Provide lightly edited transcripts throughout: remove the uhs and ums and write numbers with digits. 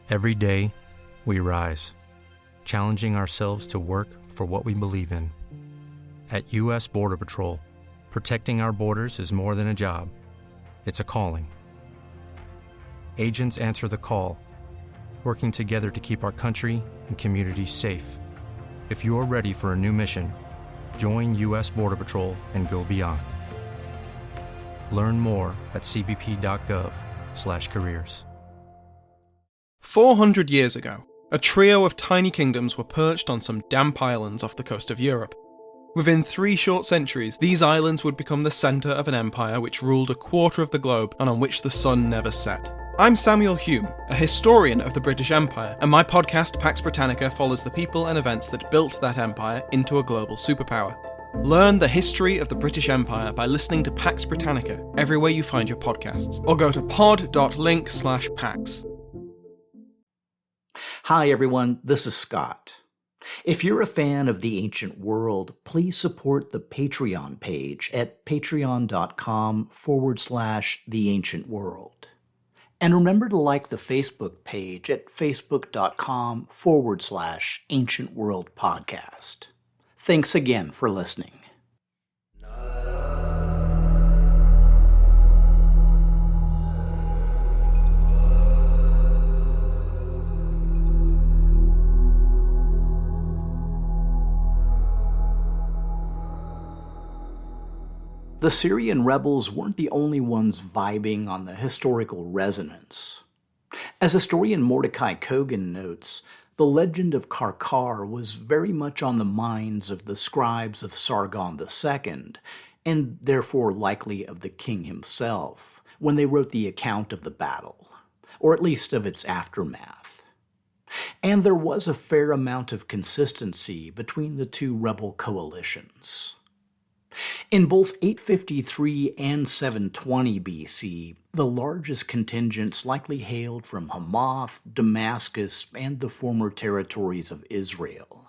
Every day, we rise, challenging ourselves to work for what we believe in. At U.S. Border Patrol, protecting our borders is more than a job. It's a calling. Agents answer the call, working together to keep our country and communities safe. If you're ready for a new mission, join U.S. Border Patrol and go beyond. Learn more at cbp.gov/careers. 400 years ago, a trio of tiny kingdoms were perched on some damp islands off the coast of Europe. Within 3 short centuries, these islands would become the centre of an empire which ruled a quarter of the globe and on which the sun never set. I'm Samuel Hume, a historian of the British Empire, and my podcast Pax Britannica follows the people and events that built that empire into a global superpower. Learn the history of the British Empire by listening to Pax Britannica everywhere you find your podcasts, or go to pod.link/pax. Hi everyone, this is Scott. If you're a fan of the ancient world, please support the Patreon page at patreon.com/theancientworld. And remember to like the Facebook page at facebook.com/ancientworldpodcast. Thanks again for listening. The Syrian rebels weren't the only ones vibing on the historical resonance. As historian Mordecai Kogan notes, the legend of Qarqar was very much on the minds of the scribes of Sargon II, and therefore likely of the king himself, when they wrote the account of the battle, or at least of its aftermath. And there was a fair amount of consistency between the two rebel coalitions. In both 853 and 720 BC, the largest contingents likely hailed from Hamath, Damascus, and the former territories of Israel.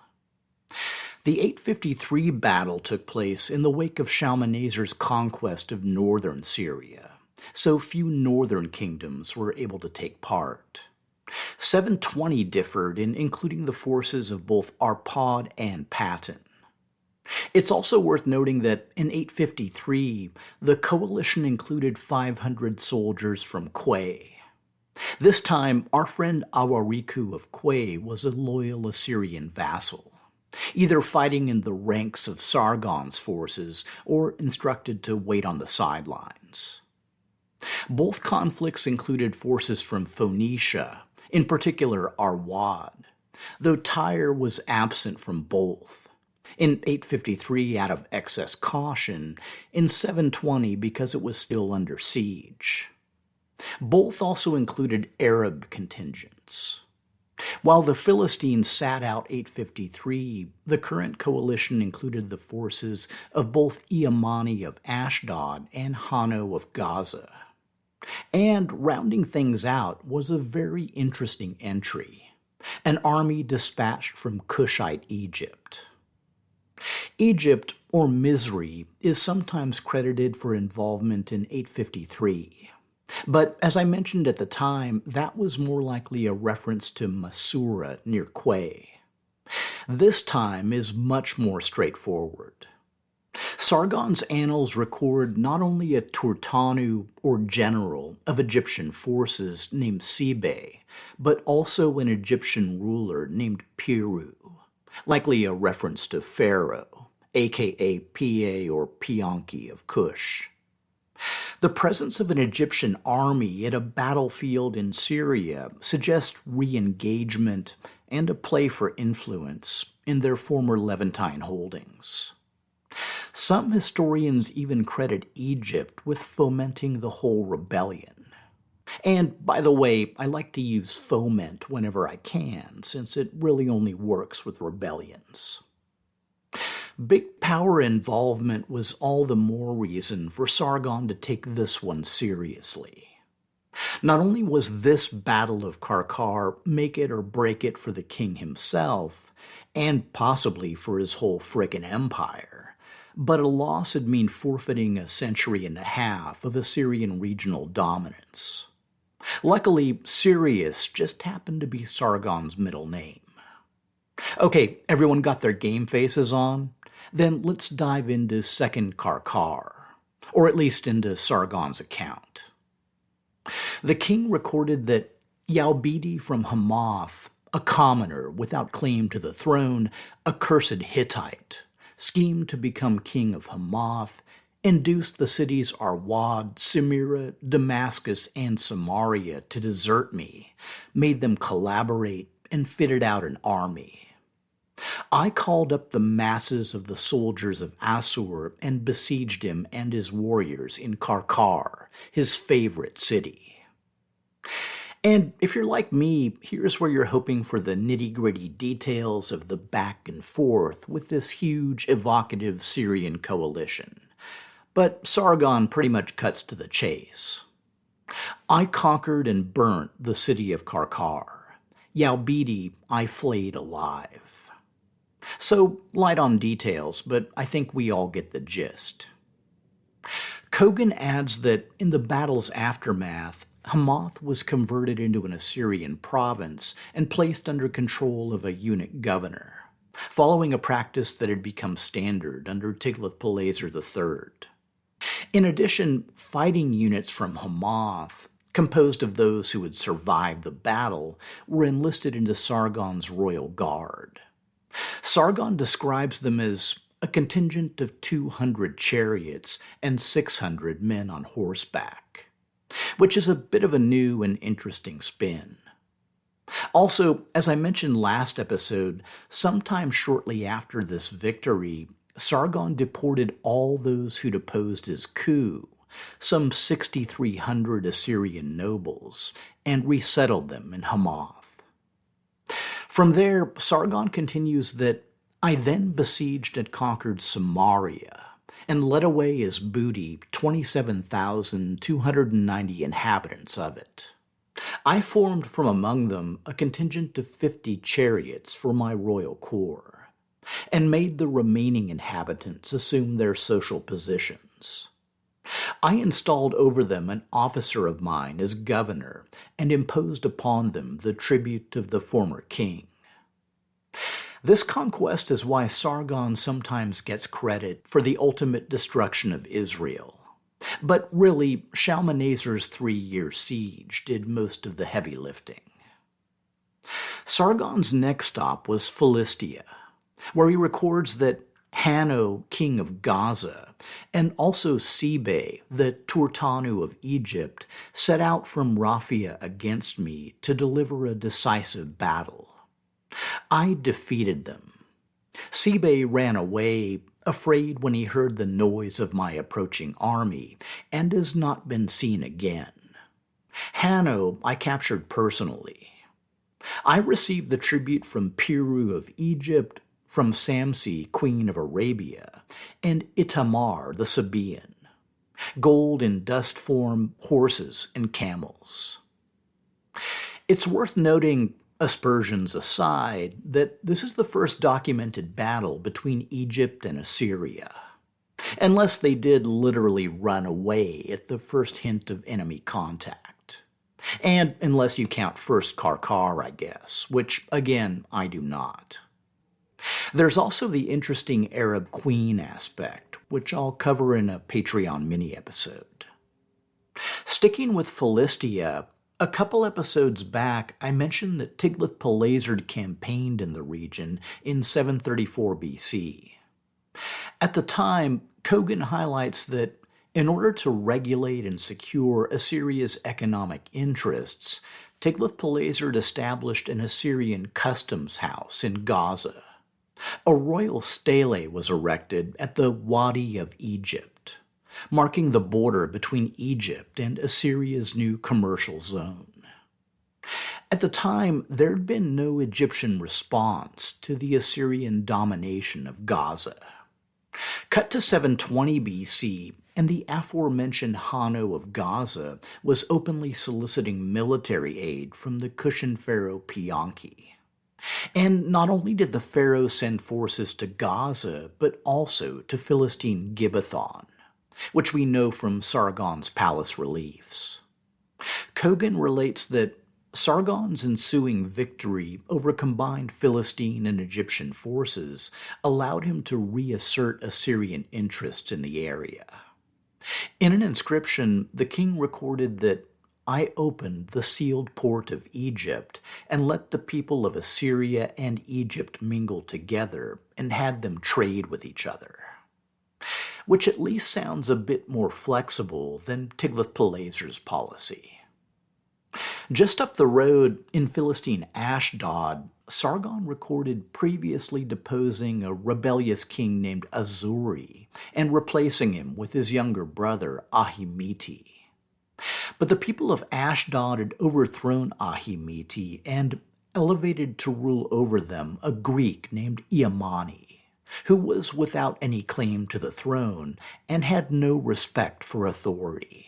The 853 battle took place in the wake of Shalmaneser's conquest of northern Syria, so few northern kingdoms were able to take part. 720 differed in including the forces of both Arpad and Patton. It's also worth noting that in 853, the coalition included 500 soldiers from Quay. This time, our friend Awariku of Quay was a loyal Assyrian vassal, either fighting in the ranks of Sargon's forces or instructed to wait on the sidelines. Both conflicts included forces from Phoenicia, in particular Arwad, though Tyre was absent from both. In 853 out of excess caution, in 720 because it was still under siege. Both also included Arab contingents. While the Philistines sat out 853, the current coalition included the forces of both Iamani of Ashdod and Hanno of Gaza. And rounding things out was a very interesting entry, an army dispatched from Cushite Egypt. Egypt, or Misri, is sometimes credited for involvement in 853. But as I mentioned at the time, that was more likely a reference to Masura near Quay. This time is much more straightforward. Sargon's annals record not only a Turtanu, or general, of Egyptian forces named Sibe, but also an Egyptian ruler named Piru. Likely a reference to Pharaoh, aka Pa or Pianki of Cush. The presence of an Egyptian army at a battlefield in Syria suggests re-engagement and a play for influence in their former Levantine holdings. Some historians even credit Egypt with fomenting the whole rebellion. And, by the way, I like to use foment whenever I can, since it really only works with rebellions. Big power involvement was all the more reason for Sargon to take this one seriously. Not only was this Battle of Qarqar make it or break it for the king himself, and possibly for his whole frickin' empire, but a loss would mean forfeiting a century and a half of Assyrian regional dominance. Luckily, Sirius just happened to be Sargon's middle name. Okay, everyone got their game faces on? Then let's dive into Second Qarqar, or at least into Sargon's account. The king recorded that Yaubidi from Hamath, a commoner without claim to the throne, a cursed Hittite, schemed to become king of Hamath, induced the cities Arwad, Samira, Damascus, and Samaria to desert me, made them collaborate, and fitted out an army. I called up the masses of the soldiers of Assur and besieged him and his warriors in Qarqar, his favorite city. And if you're like me, here's where you're hoping for the nitty-gritty details of the back and forth with this huge, evocative Syrian coalition. But Sargon pretty much cuts to the chase. I conquered and burnt the city of Qarqar. Yaubidi I flayed alive. So, light on details, but I think we all get the gist. Kogan adds that in the battle's aftermath, Hamath was converted into an Assyrian province and placed under control of a eunuch governor, following a practice that had become standard under Tiglath-Pileser III. In addition, fighting units from Hamath, composed of those who had survived the battle, were enlisted into Sargon's royal guard. Sargon describes them as a contingent of 200 chariots and 600 men on horseback, which is a bit of a new and interesting spin. Also, as I mentioned last episode, sometime shortly after this victory, Sargon deported all those who'd opposed his coup, some 6,300 Assyrian nobles, and resettled them in Hamath. From there, Sargon continues that I then besieged and conquered Samaria, and led away as booty 27,290 inhabitants of it. I formed from among them a contingent of 50 chariots for my royal corps, and made the remaining inhabitants assume their social positions. I installed over them an officer of mine as governor, and imposed upon them the tribute of the former king. This conquest is why Sargon sometimes gets credit for the ultimate destruction of Israel. But really, Shalmaneser's 3-year siege did most of the heavy lifting. Sargon's next stop was Philistia, where he records that Hanno, king of Gaza, and also Sebe, the Turtanu of Egypt, set out from Raphia against me to deliver a decisive battle. I defeated them. Sebe ran away, afraid when he heard the noise of my approaching army, and has not been seen again. Hanno I captured personally. I received the tribute from Piru of Egypt, from Samsi, queen of Arabia, and Itamar the Sabaean. Gold in dust form, horses, and camels. It's worth noting, aspersions aside, that this is the first documented battle between Egypt and Assyria, unless they did literally run away at the first hint of enemy contact. And unless you count First Qarqar, I guess, which, again, I do not. There's also the interesting Arab queen aspect, which I'll cover in a Patreon mini-episode. Sticking with Philistia, a couple episodes back, I mentioned that Tiglath-Pileser campaigned in the region in 734 BC. At the time, Kogan highlights that in order to regulate and secure Assyria's economic interests, Tiglath-Pileser established an Assyrian customs house in Gaza. A royal stele was erected at the Wadi of Egypt, marking the border between Egypt and Assyria's new commercial zone. At the time, there had been no Egyptian response to the Assyrian domination of Gaza. Cut to 720 BC, and the aforementioned Hanno of Gaza was openly soliciting military aid from the Cushan pharaoh Pianki. And not only did the pharaoh send forces to Gaza, but also to Philistine Gibbethon, which we know from Sargon's palace reliefs. Kogan relates that Sargon's ensuing victory over combined Philistine and Egyptian forces allowed him to reassert Assyrian interests in the area. In an inscription, the king recorded that I opened the sealed port of Egypt and let the people of Assyria and Egypt mingle together and had them trade with each other, which at least sounds a bit more flexible than Tiglath-Pileser's policy. Just up the road in Philistine Ashdod, Sargon recorded previously deposing a rebellious king named Assur and replacing him with his younger brother Ahimiti. But the people of Ashdod had overthrown Ahimiti and elevated to rule over them a Greek named Iamani, who was without any claim to the throne and had no respect for authority.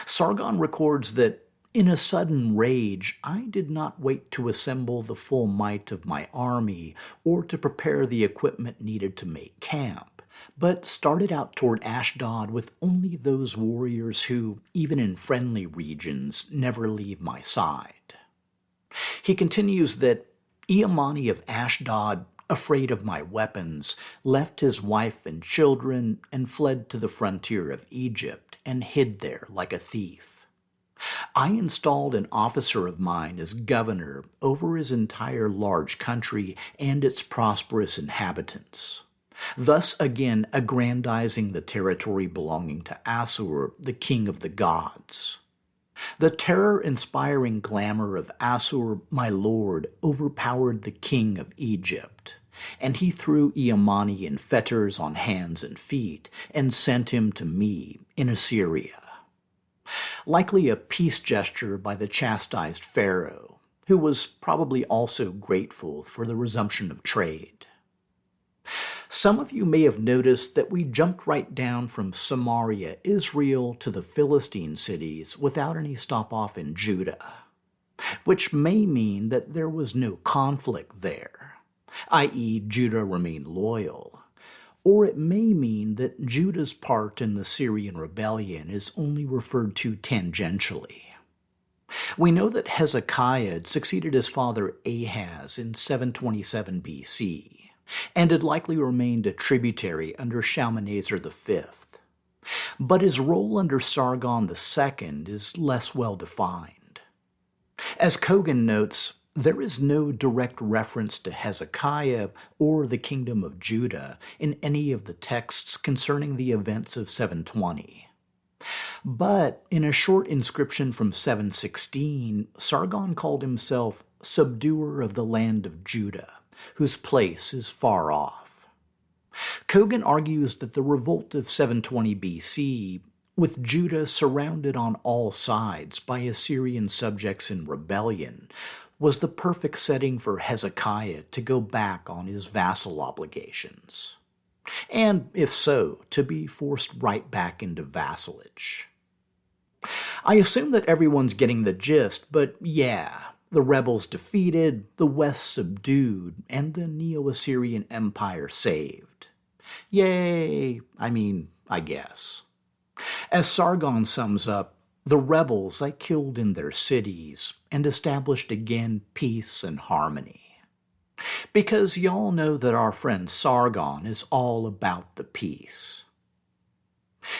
Sargon records that in a sudden rage, I did not wait to assemble the full might of my army or to prepare the equipment needed to make camp, but started out toward Ashdod with only those warriors who, even in friendly regions, never leave my side. He continues that Iamani of Ashdod, afraid of my weapons, left his wife and children and fled to the frontier of Egypt and hid there like a thief. I installed an officer of mine as governor over his entire large country and its prosperous inhabitants, thus again aggrandizing the territory belonging to Assur, the king of the gods. The terror-inspiring glamour of Assur, my lord, overpowered the king of Egypt, and he threw Iamani in fetters on hands and feet and sent him to me in Assyria. Likely a peace gesture by the chastised pharaoh, who was probably also grateful for the resumption of trade. Some of you may have noticed that we jumped right down from Samaria, Israel, to the Philistine cities without any stop-off in Judah, which may mean that there was no conflict there, i.e. Judah remained loyal. Or it may mean that Judah's part in the Syrian rebellion is only referred to tangentially. We know that Hezekiah had succeeded his father Ahaz in 727 BC, and had likely remained a tributary under Shalmaneser V. But his role under Sargon II is less well defined. As Kogan notes, there is no direct reference to Hezekiah or the kingdom of Judah in any of the texts concerning the events of 720. But in a short inscription from 716, Sargon called himself subduer of the land of Judah, whose place is far off. Kogan argues that the revolt of 720 BC, with Judah surrounded on all sides by Assyrian subjects in rebellion, was the perfect setting for Hezekiah to go back on his vassal obligations. And, if so, to be forced right back into vassalage. I assume that everyone's getting the gist, but yeah, the rebels defeated, the West subdued, and the Neo-Assyrian Empire saved. Yay! I guess. As Sargon sums up, the rebels I killed in their cities and established again peace and harmony. Because y'all know that our friend Sargon is all about the peace.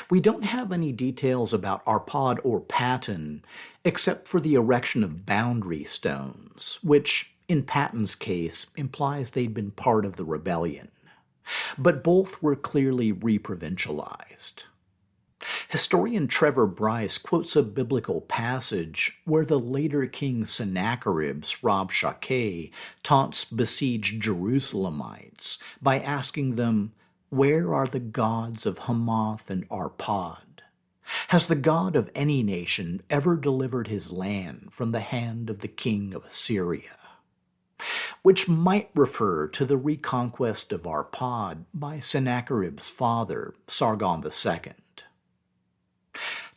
We don't have any details about Arpad or Patton except for the erection of boundary stones, which, in Patton's case, implies they'd been part of the rebellion. But both were clearly reprovincialized. Historian Trevor Bryce quotes a biblical passage where the later king Sennacherib's Rabshakeh taunts besieged Jerusalemites by asking them, "Where are the gods of Hamath and Arpad? Has the god of any nation ever delivered his land from the hand of the king of Assyria?" Which might refer to the reconquest of Arpad by Sennacherib's father, Sargon II.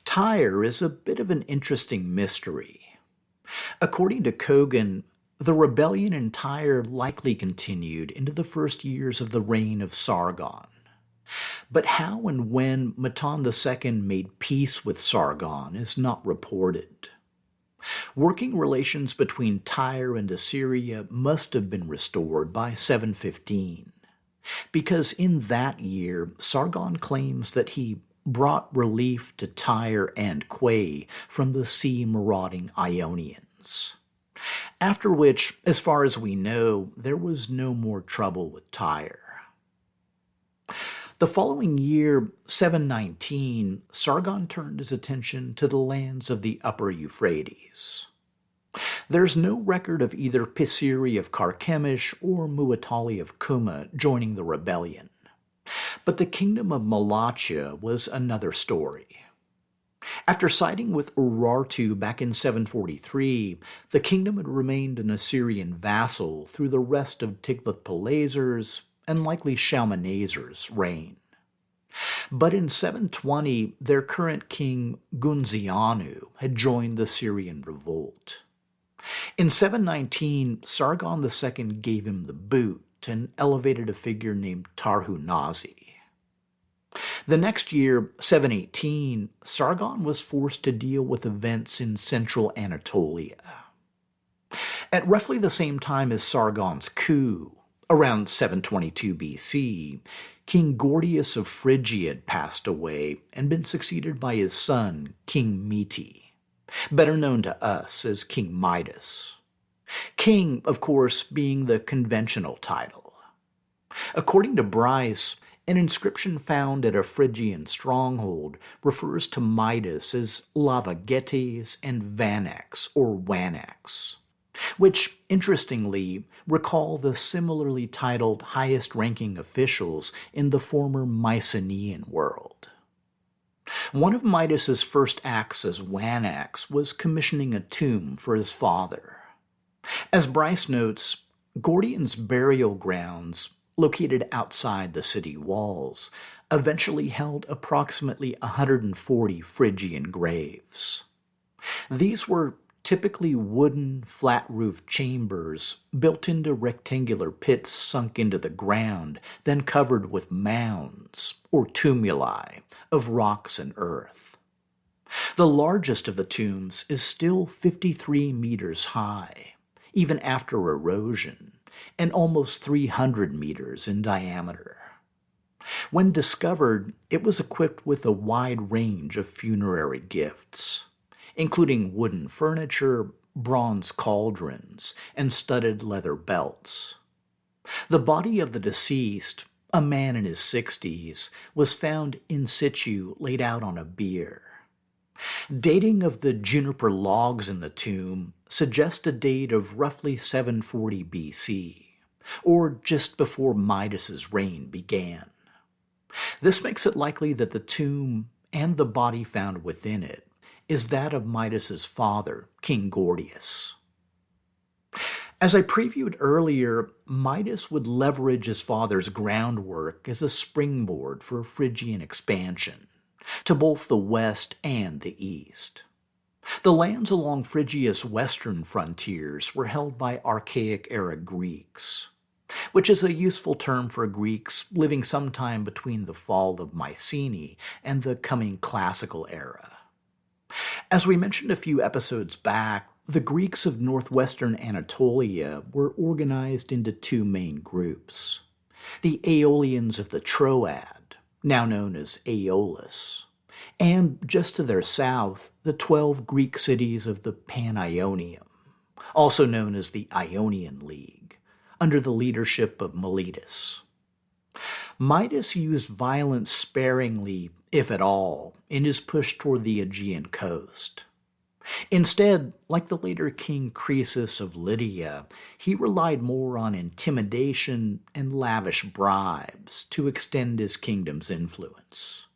Tyre is a bit of an interesting mystery. According to Kogan, the rebellion in Tyre likely continued into the first years of the reign of Sargon. But how and when Matan II made peace with Sargon is not reported. Working relations between Tyre and Assyria must have been restored by 715, because in that year Sargon claims that he brought relief to Tyre and Quay from the sea-marauding Ionians. After which, as far as we know, there was no more trouble with Tyre. The following year, 719, Sargon turned his attention to the lands of the upper Euphrates. There's no record of either Pisiri of Carchemish or Muwatalli of Kuma joining the rebellion. But the kingdom of Malachia was another story. After siding with Urartu back in 743, the kingdom had remained an Assyrian vassal through the rest of Tiglath-Pileser's and likely Shalmaneser's reign. But in 720, their current king Gunzianu had joined the Syrian revolt. In 719, Sargon II gave him the boot and elevated a figure named Tarhu-Nazi. The next year, 718, Sargon was forced to deal with events in central Anatolia. At roughly the same time as Sargon's coup, around 722 BC, King Gordius of Phrygia had passed away and been succeeded by his son, King Meti, better known to us as King Midas. King, of course, being the conventional title. According to Bryce, an inscription found at a Phrygian stronghold refers to Midas as Lavagetes and Vanex or Wanex, which, interestingly, recall the similarly titled highest-ranking officials in the former Mycenaean world. One of Midas's first acts as Wanex was commissioning a tomb for his father. As Bryce notes, Gordian's burial grounds, located outside the city walls, eventually held approximately 140 Phrygian graves. These were typically wooden, flat-roofed chambers built into rectangular pits sunk into the ground, then covered with mounds, or tumuli, of rocks and earth. The largest of the tombs is still 53 meters high, even after erosion, and almost 300 meters in diameter. When discovered, it was equipped with a wide range of funerary gifts, including wooden furniture, bronze cauldrons, and studded leather belts. The body of the deceased, a man in his 60s, was found in situ laid out on a bier. Dating of the juniper logs in the tomb suggests a date of roughly 740 BC, or just before Midas's reign began. This makes it likely that the tomb and the body found within it is that of Midas's father, King Gordius. As I previewed earlier, Midas would leverage his father's groundwork as a springboard for Phrygian expansion to both the west and the east. The lands along Phrygia's western frontiers were held by Archaic-era Greeks, which is a useful term for Greeks living sometime between the fall of Mycenae and the coming Classical era. As we mentioned a few episodes back, the Greeks of northwestern Anatolia were organized into two main groups: the Aeolians of the Troad, now known as Aeolus, and just to their south, the 12 Greek cities of the Pan-Ionium, also known as the Ionian League, under the leadership of Miletus. Midas used violence sparingly, if at all, in his push toward the Aegean coast. Instead, like the later King Croesus of Lydia, he relied more on intimidation and lavish bribes to extend his kingdom's influence.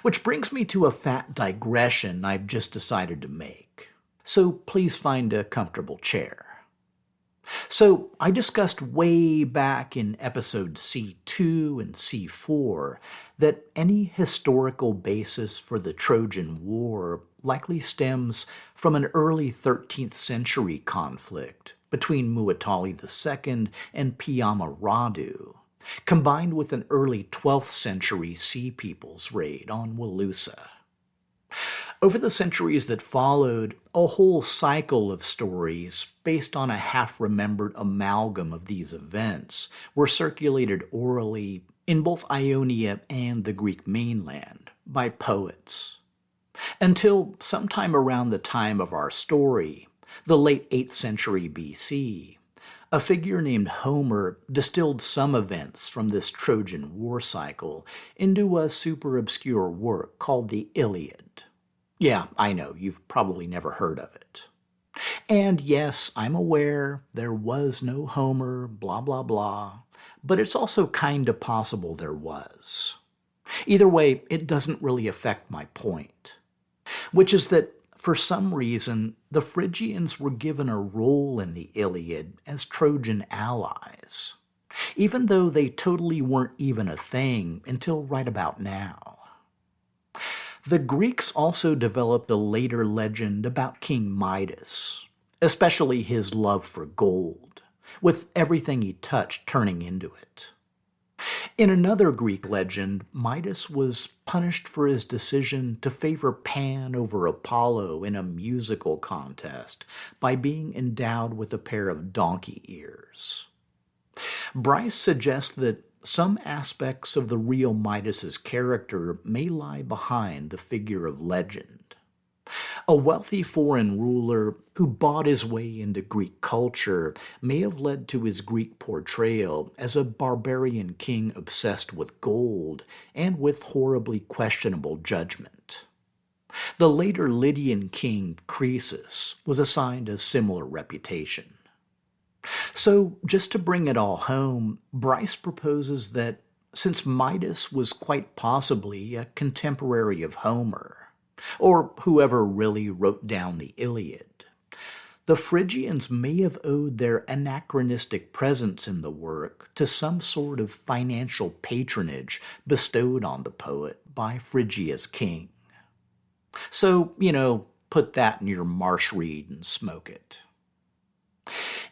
Which brings me to a fat digression I've just decided to make, so please find a comfortable chair. So, I discussed way back in episodes C2 and C4 that any historical basis for the Trojan War likely stems from an early 13th century conflict between Muwatalli II and Piama Radu combined with an early 12th century Sea Peoples raid on Walusa. Over the centuries that followed, a whole cycle of stories based on a half-remembered amalgam of these events were circulated orally in both Ionia and the Greek mainland by poets. Until sometime around the time of our story, the late 8th century BC, a figure named Homer distilled some events from this Trojan war cycle into a super obscure work called the Iliad. Yeah, I know, you've probably never heard of it. And yes, I'm aware there was no Homer, blah blah blah, but it's also kinda possible there was. Either way, it doesn't really affect my point, which is that for some reason, the Phrygians were given a role in the Iliad as Trojan allies, even though they totally weren't even a thing until right about now. The Greeks also developed a later legend about King Midas, especially his love for gold, with everything he touched turning into it. In another Greek legend, Midas was punished for his decision to favor Pan over Apollo in a musical contest by being endowed with a pair of donkey ears. Bryce suggests that some aspects of the real Midas's character may lie behind the figure of legend. A wealthy foreign ruler who bought his way into Greek culture may have led to his Greek portrayal as a barbarian king obsessed with gold and with horribly questionable judgment. The later Lydian king Croesus was assigned a similar reputation. So, just to bring it all home, Bryce proposes that since Midas was quite possibly a contemporary of Homer, or whoever really wrote down the Iliad, the Phrygians may have owed their anachronistic presence in the work to some sort of financial patronage bestowed on the poet by Phrygia's king. So, put that in your marsh reed and smoke it.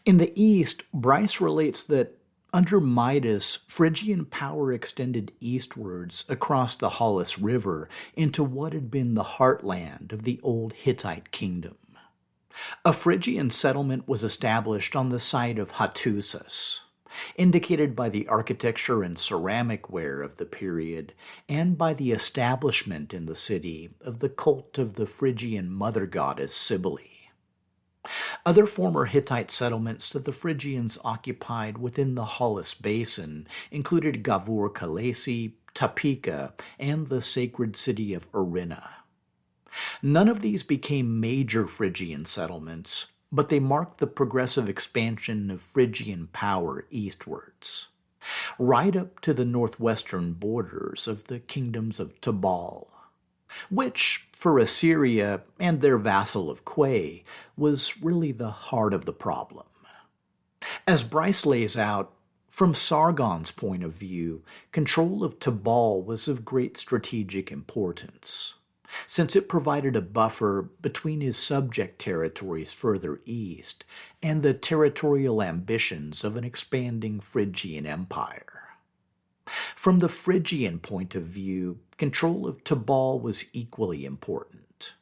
In the East, Bryce relates that under Midas, Phrygian power extended eastwards across the Halys River into what had been the heartland of the old Hittite kingdom. A Phrygian settlement was established on the site of Hattusis, indicated by the architecture and ceramic ware of the period and by the establishment in the city of the cult of the Phrygian mother goddess Cybele. Other former Hittite settlements that the Phrygians occupied within the Halys Basin included Gavur-Kalesi, Topeka, and the sacred city of Erinna. None of these became major Phrygian settlements, but they marked the progressive expansion of Phrygian power eastwards, right up to the northwestern borders of the kingdoms of Tabal, which, for Assyria and their vassal of Quay, was really the heart of the problem. As Bryce lays out, from Sargon's point of view, control of Tabal was of great strategic importance, since it provided a buffer between his subject territories further east and the territorial ambitions of an expanding Phrygian empire. From the Phrygian point of view, control of Tabal was equally important,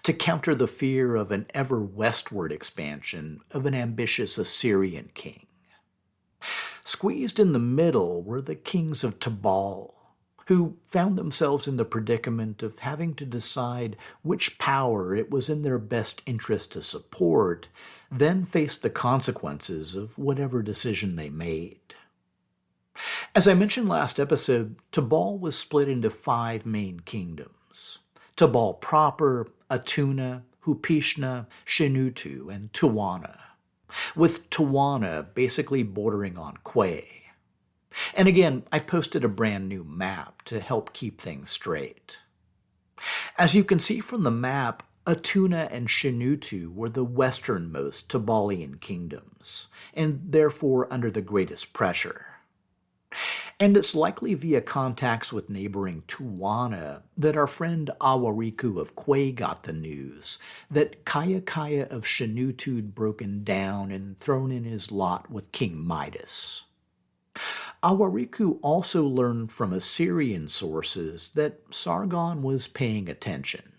to counter the fear of an ever westward expansion of an ambitious Assyrian king. Squeezed in the middle were the kings of Tabal, who found themselves in the predicament of having to decide which power it was in their best interest to support, then face the consequences of whatever decision they made. As I mentioned last episode, Tabal was split into 5 main kingdoms: Tabal proper, Atuna, Hupishna, Shinutu, and Tuwana, with Tuwana basically bordering on Quay. And again, I've posted a brand new map to help keep things straight. As you can see from the map, Atuna and Shinutu were the westernmost Tabalian kingdoms, and therefore under the greatest pressure. And it's likely via contacts with neighboring Tuwana that our friend Awariku of Quay got the news that Kaya of Shinutu had broken down and thrown in his lot with King Midas. Awariku also learned from Assyrian sources that Sargon was paying attention.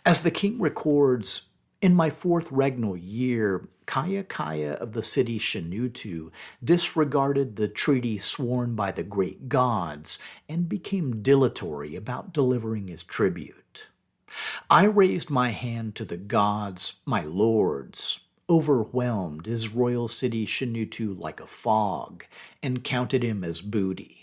As the king records, in my fourth regnal year, Kaya of the city Shanutu disregarded the treaty sworn by the great gods and became dilatory about delivering his tribute. I raised my hand to the gods, my lords, overwhelmed his royal city Shanutu like a fog, and counted him as booty.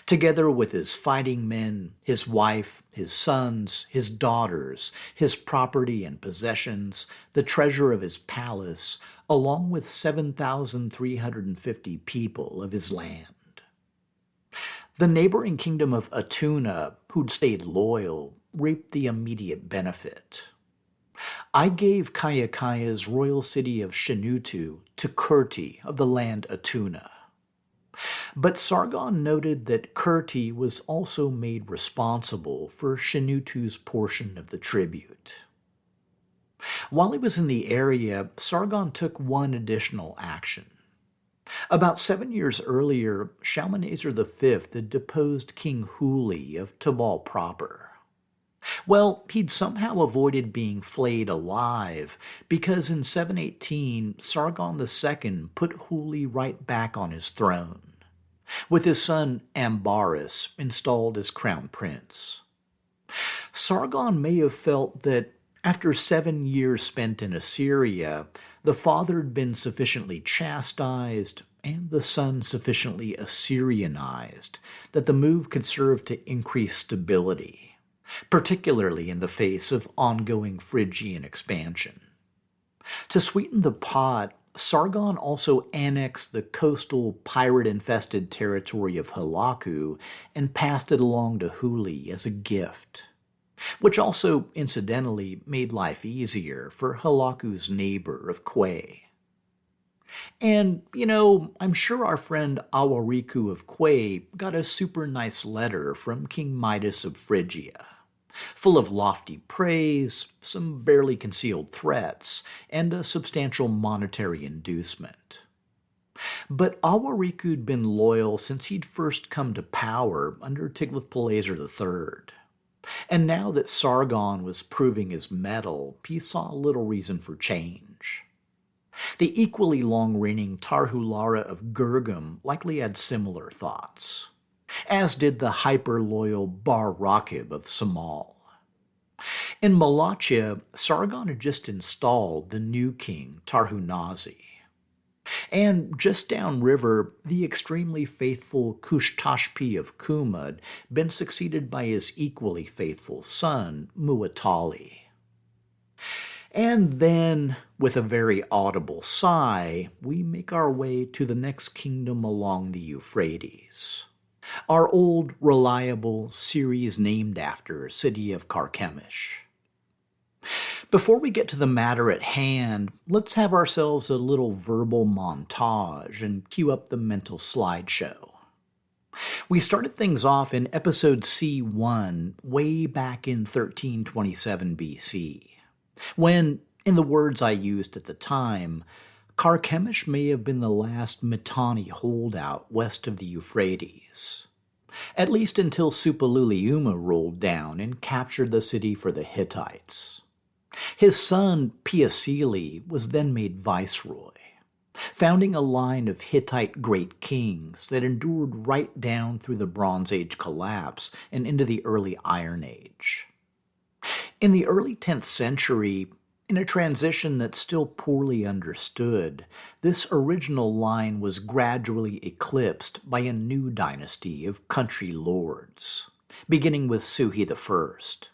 Together with his fighting men, his wife, his sons, his daughters, his property and possessions, the treasure of his palace, along with 7,350 people of his land. The neighboring kingdom of Atuna, who'd stayed loyal, reaped the immediate benefit. I gave Kaya's royal city of Shanutu to Kurti of the land Atuna. But Sargon noted that Kurti was also made responsible for Shanutu's portion of the tribute. While he was in the area, Sargon took one additional action. About 7 years earlier, Shalmaneser V had deposed King Huli of Tabal proper. Well, he'd somehow avoided being flayed alive because in 718, Sargon II put Huli right back on his throne, with his son Ambaris installed as crown prince. Sargon may have felt that after 7 years spent in Assyria, the father had been sufficiently chastised and the son sufficiently Assyrianized that the move could serve to increase stability, particularly in the face of ongoing Phrygian expansion. To sweeten the pot, Sargon also annexed the coastal pirate-infested territory of Halaku and passed it along to Huli as a gift, which also incidentally made life easier for Halaku's neighbor of Quay. And, I'm sure our friend Awariku of Quay got a super nice letter from King Midas of Phrygia, full of lofty praise, some barely concealed threats, and a substantial monetary inducement. But Awariku'd been loyal since he'd first come to power under Tiglath-Pileser III. And now that Sargon was proving his mettle, he saw little reason for change. The equally long-reigning Tarhulara of Gurgum likely had similar thoughts, as did the hyper-loyal Bar Rakib of Samal. In Malachia, Sargon had just installed the new king, Tarhunazi. And just downriver, the extremely faithful Kush-Tashpi of Kuma had been succeeded by his equally faithful son, Muatali. And then, with a very audible sigh, we make our way to the next kingdom along the Euphrates, our old, reliable, series named after city of Carchemish. Before we get to the matter at hand, let's have ourselves a little verbal montage and cue up the mental slideshow. We started things off in episode C1 way back in 1327 BC, when, in the words I used at the time, Carchemish may have been the last Mitanni holdout west of the Euphrates, at least until Suppiluliuma rolled down and captured the city for the Hittites. His son, Piasili, was then made viceroy, founding a line of Hittite great kings that endured right down through the Bronze Age collapse and into the early Iron Age. In the early 10th century, in a transition that's still poorly understood, this original line was gradually eclipsed by a new dynasty of country lords, beginning with Suhi I.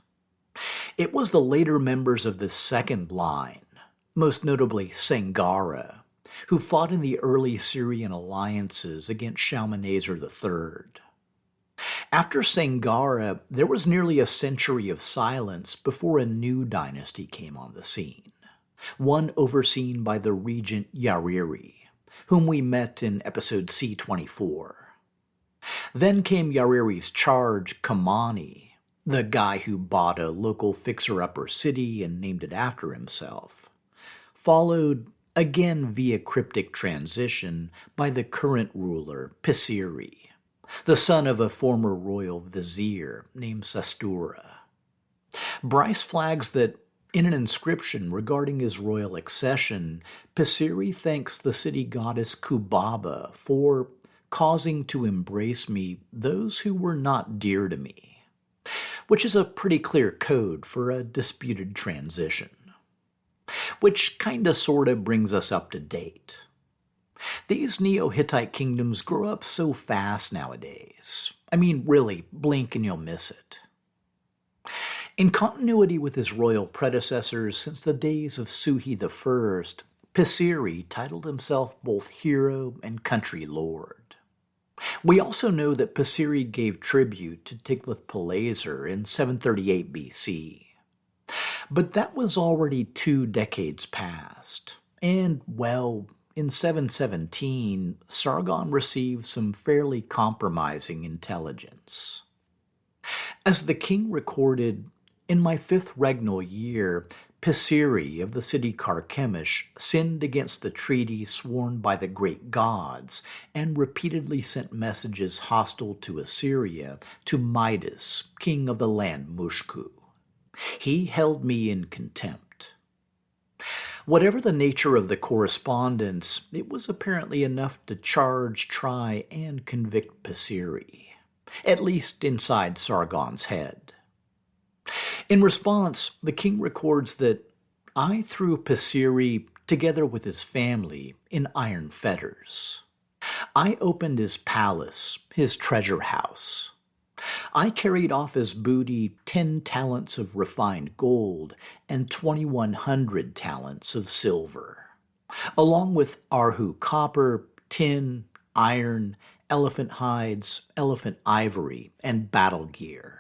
It was the later members of this second line, most notably Sangara, who fought in the early Syrian alliances against Shalmaneser III. After Sangara, there was nearly a century of silence before a new dynasty came on the scene, one overseen by the regent Yariri, whom we met in episode C24. Then came Yariri's charge, Kamani, the guy who bought a local fixer-upper city and named it after himself, followed again via cryptic transition by the current ruler, Pisiri, the son of a former royal vizier named Sastura. Bryce flags that in an inscription regarding his royal accession, Pisiri thanks the city goddess Kubaba for causing to embrace me those who were not dear to me, which is a pretty clear code for a disputed transition. Which kinda sorta brings us up to date. These Neo-Hittite kingdoms grow up so fast nowadays. I mean, really, blink and you'll miss it. In continuity with his royal predecessors since the days of Suhi I, Pisiri titled himself both hero and country lord. We also know that Pisiri gave tribute to Tiglath-Pileser in 738 BC. But that was already 2 decades past, and, well, in 717, Sargon received some fairly compromising intelligence. As the king recorded, in my 5th regnal year, Pisiri of the city Carchemish sinned against the treaty sworn by the great gods and repeatedly sent messages hostile to Assyria to Midas, king of the land Musku. He held me in contempt. Whatever the nature of the correspondence, it was apparently enough to charge, try, and convict Pisiri, at least inside Sargon's head. In response, the king records that I threw Pisiri, together with his family, in iron fetters. I opened his palace, his treasure house. I carried off as booty 10 talents of refined gold and 2,100 talents of silver, along with arhu-copper, tin, iron, elephant hides, elephant ivory, and battle gear.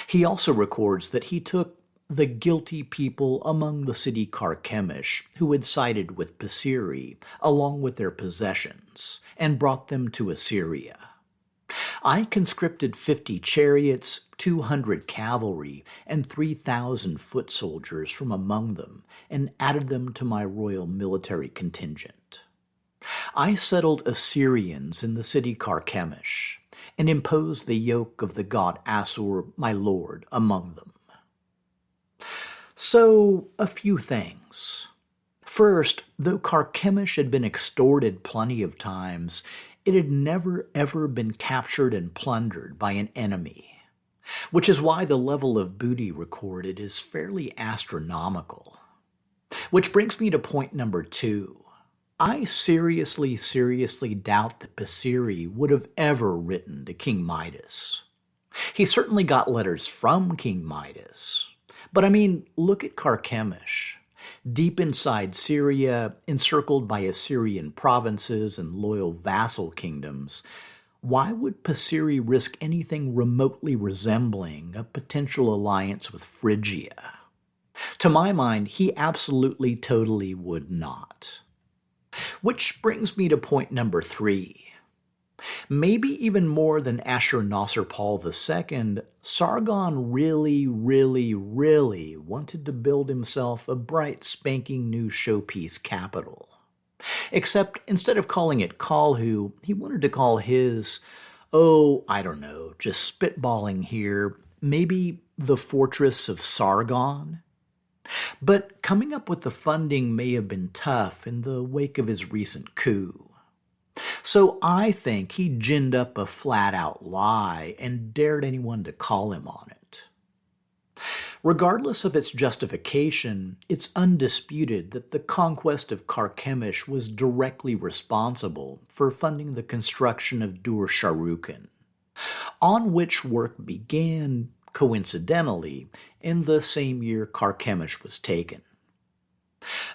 He also records that he took the guilty people among the city Carchemish who had sided with Pisiri, along with their possessions, and brought them to Assyria. I conscripted 50 chariots, 200 cavalry, and 3,000 foot soldiers from among them, and added them to my royal military contingent. I settled Assyrians in the city Carchemish, and imposed the yoke of the god Assur, my lord, among them. So, a few things. First, though Carchemish had been extorted plenty of times, it had never ever been captured and plundered by an enemy, which is why the level of booty recorded is fairly astronomical. Which brings me to point number 2. I seriously doubt that Pisiri would have ever written to King Midas. He certainly got letters from King Midas. But I mean, look at Carchemish. Deep inside Syria, encircled by Assyrian provinces and loyal vassal kingdoms, why would Pisiri risk anything remotely resembling a potential alliance with Phrygia? To my mind, he absolutely totally would not. Which brings me to point number 3. Maybe even more than Ashur-Nasir-Pal II, Sargon really wanted to build himself a bright spanking new showpiece capital. Except instead of calling it Kalhu, he wanted to call his, I don't know, just spitballing here, maybe the Fortress of Sargon? But coming up with the funding may have been tough in the wake of his recent coup. So I think he ginned up a flat-out lie and dared anyone to call him on it. Regardless of its justification, it's undisputed that the conquest of Carchemish was directly responsible for funding the construction of Dur Sharukin, on which work began, coincidentally, in the same year Carchemish was taken.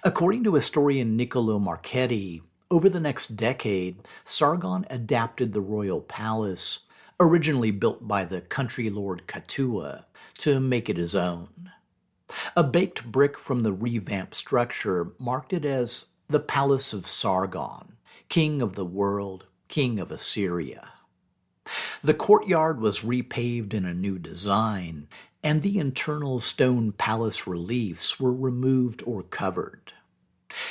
According to historian Niccolo Marchetti, over the next decade, Sargon adapted the royal palace, originally built by the country lord Katua, to make it his own. A baked brick from the revamped structure marked it as the Palace of Sargon, king of the world, king of Assyria. The courtyard was repaved in a new design, and the internal stone palace reliefs were removed or covered.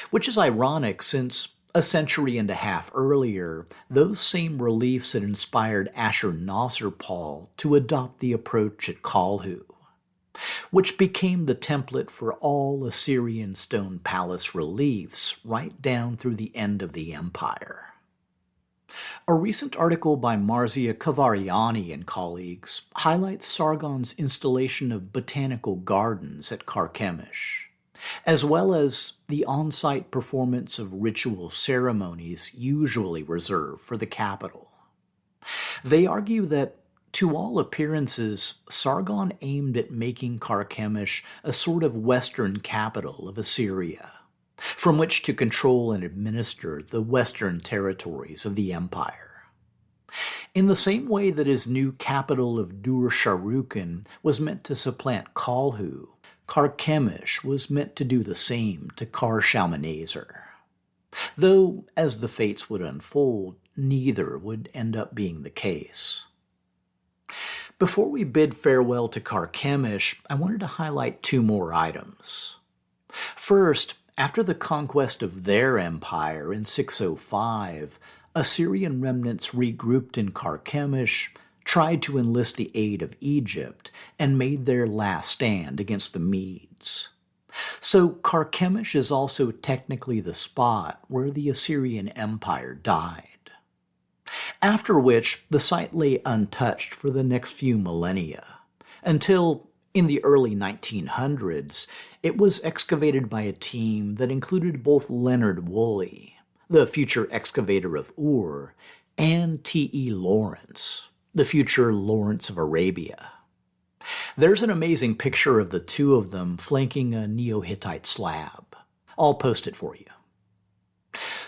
Which is ironic since a century and a half earlier, those same reliefs had inspired Ashur-nasir-pal to adopt the approach at Kalhu, which became the template for all Assyrian stone palace reliefs right down through the end of the empire. A recent article by Marzia Kavariani and colleagues highlights Sargon's installation of botanical gardens at Carchemish, as well as the on-site performance of ritual ceremonies usually reserved for the capital. They argue that, to all appearances, Sargon aimed at making Carchemish a sort of western capital of Assyria, from which to control and administer the western territories of the empire. In the same way that his new capital of Dur-Sharrukin was meant to supplant Kalhu, Carchemish was meant to do the same to Car-Shalmaneser. Though, as the fates would unfold, neither would end up being the case. Before we bid farewell to Carchemish, I wanted to highlight two more items. First, after the conquest of their empire in 605, Assyrian remnants regrouped in Carchemish, tried to enlist the aid of Egypt, and made their last stand against the Medes. So Carchemish is also technically the spot where the Assyrian Empire died. After which, the site lay untouched for the next few millennia, until, in the early 1900s, it was excavated by a team that included both Leonard Woolley, the future excavator of Ur, and T.E. Lawrence, the future Lawrence of Arabia. There's an amazing picture of the two of them flanking a Neo-Hittite slab. I'll post it for you.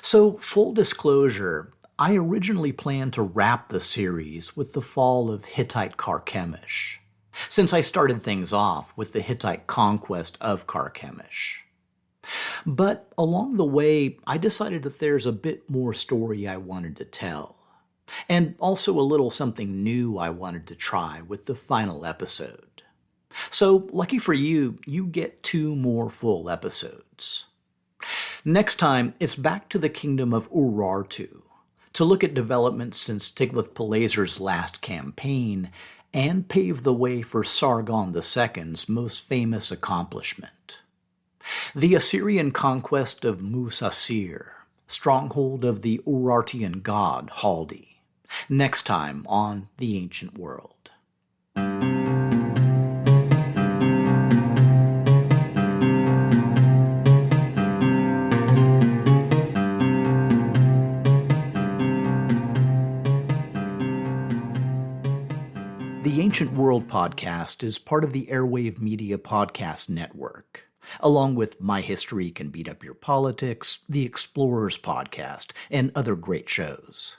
So, full disclosure, I originally planned to wrap the series with the fall of Hittite Carchemish, since I started things off with the Hittite conquest of Carchemish. But along the way, I decided that there's a bit more story I wanted to tell, and also a little something new I wanted to try with the final episode. So, lucky for you, you get 2 more full episodes. Next time, it's back to the kingdom of Urartu, to look at developments since Tiglath-Pileser's last campaign and pave the way for Sargon II's most famous accomplishment: the Assyrian conquest of Musasir, stronghold of the Urartian god Haldi. Next time on The Ancient World. The Ancient World podcast is part of the Airwave Media Podcast Network, along with My History Can Beat Up Your Politics, The Explorers Podcast, and other great shows.